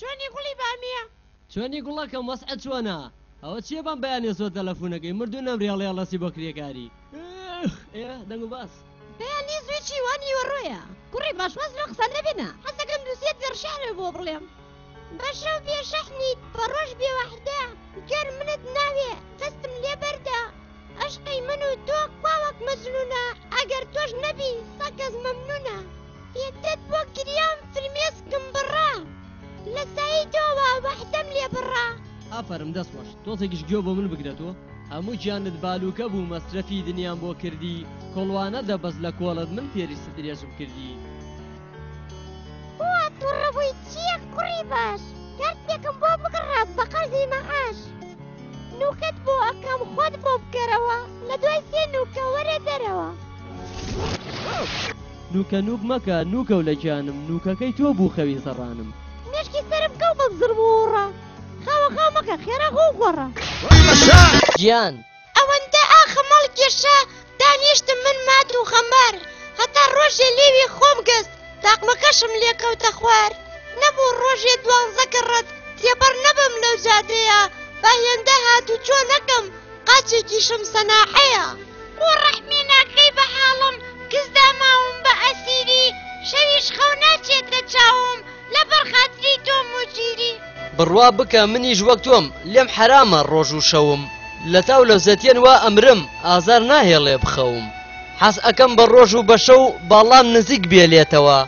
چۆنی گوڵی بامیە چۆنی گوڵەکەم وەسعەت چۆنە ئەوە چییە بەم بەیانێ زۆر تەلەفۆنەکەی مردوو نەمرێڵێ هەڵەسی بۆ کرێکاری دەنگ و باس بەیانی زوێکی وانی وەڕۆیە کوڕی باشواز لە قسە نەبێنە حەزەکەم دووسێت دەرشارە بۆ بڵێم بەشەو بێشەحنیت بەڕۆژ بێوەحدە گەر منت ناوێ دەستم لێ بەردە عشقی من و تۆ کواوەک مەجنونە ئەگەر تۆش نەبی سەکەس مەمنونە پێتت بۆ گریان فرمێسکم بڕا لە سایی تۆوە وەحدەم لێ بڕا ئافەرم دەستخۆش تۆزێکیش گوێ بۆ من بگرێتەوە هەموو گیانت بالووکە بوو مەسرەفی دنیام بۆ کردی کۆڵوانە دەبەست لە کۆڵت من فێری سترێژم کردی وا تووڕەبووی چییە کوڕی باش کارتێکم بۆ بگڕە بە قەرزی مەعاش نوکەت بۆ ئەکەم خۆت بۆ بکەرەوە لە دوای سێ نوکە وەرە دەرەوە نوکە نوک مەکە نوکە و لە گیانم نوکەکەی تۆ بوو خەوی سەڕانم مێشکی سرم کەو بە زربوڕە خاوە خاو مەکە خێرا خۆ گۆڕە گیان ئەوەندە ئاخەمەڵ کێشە دانیشتم من مات و خەمار هەتا ڕۆژێ لێوی خۆم گەست تاقمەکەشم لێکەوتە خوار نەبوو ڕۆژێ دوانزە ڕەت تێبەر نەبم لەو جادەیە با هێندە هاتوو چۆ نەکەم قاچێکیشم سەناحەیە بۆ ڕەحمی ناکەی بە حاڵم کەس داماوم بە ئەسیری شەویش خەو ناچێتە چاوم لە بەرخاتری تۆم و گیری بڕوا بکە منیش وەک تۆم لێم حرامە ڕۆژ و شەوم لە تاو لە زەتێن وا ئەمرم ئازار ناهێڵێ بخەوم حەز ئەکەم بە ڕۆژ و بە شەو باڵام نزیک بێلێتەوە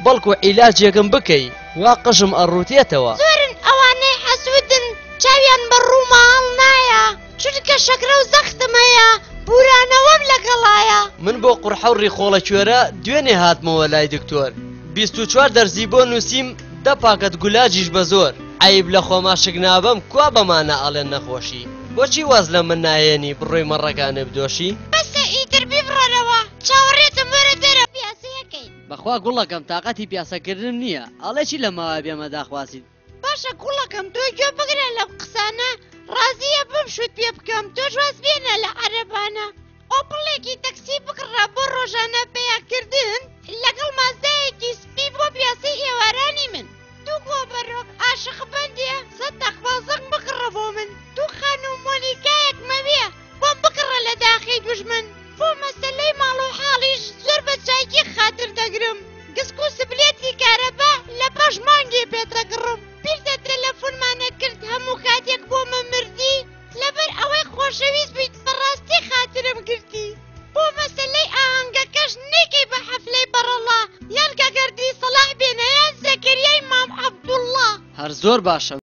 بەڵکو عیلاجێکم بکەی وا قژم ئەڕوتێتەوە زۆرن ئەوانەی حەسوودن چاویان بە ڕووماڵ نایە چونکە شەکرە و زەختمەیە بورانەوەم لەگەڵایە من بۆ قورحەوڕی خۆڵە کوێرە دوێنێ هاتمەوە لای دکتۆر 24 دەرزی بۆ نووسیم 10 پاکەت گولاجیش بە زۆر عیب لە خۆماشک نابم کوا بەمانە ئاڵێن نەخۆشی بۆچی واز لە من نایێنی بڕۆی مەڕەکانە بدۆشی بەسە ئیتر بیبڕەرەوە چاوەڕێتم وەرە دەرە پیاسەیەکەی بەخوا گوڵەکەم تااقەتی پیاسەکردن نییە ئاڵێکی لە ماوە بێمە داخوازیت باشە گوڵەکەم تۆ گوێ بگرە لەم قسانە ڕازیە بم شوت پێ بکەم تۆش واز بێنە لە عەرەبانە ئۆپڵێکی تەکسی بکڕە بۆ ڕۆژانە پێیاکردن لەگەڵ مازدایەکی سپی بۆ پیاسەی ئێوارانی من دوو گۆبەرۆک عاشق بەندێ سەد تەخوازەق بکڕە بۆ من دوو خانوو مۆنیکایەک مەوێ بۆم بکڕە لە داخی دوژمن بۆ مەسەلەی ماڵ و حاڵیش زۆر بە چایکی خاتر دەگرم گسک و سبلێتی کارەبا لە پاش مانگێ پێدەگڕم بیردە تەلەفۆنمانە کرد هەموو کاتێک بۆ مەمردی لەبەر ئەوەی خۆشەویست بیت بەڕاستی خاترم گرتی بۆ مەسەلەی ئاهەنگەکەش نەیکەی بە حەفلەی بەڕەڵا یان گەگەردی سەلاح بێنە یان زەکەریای مام عەبدوڵڵا هەر زۆر باشە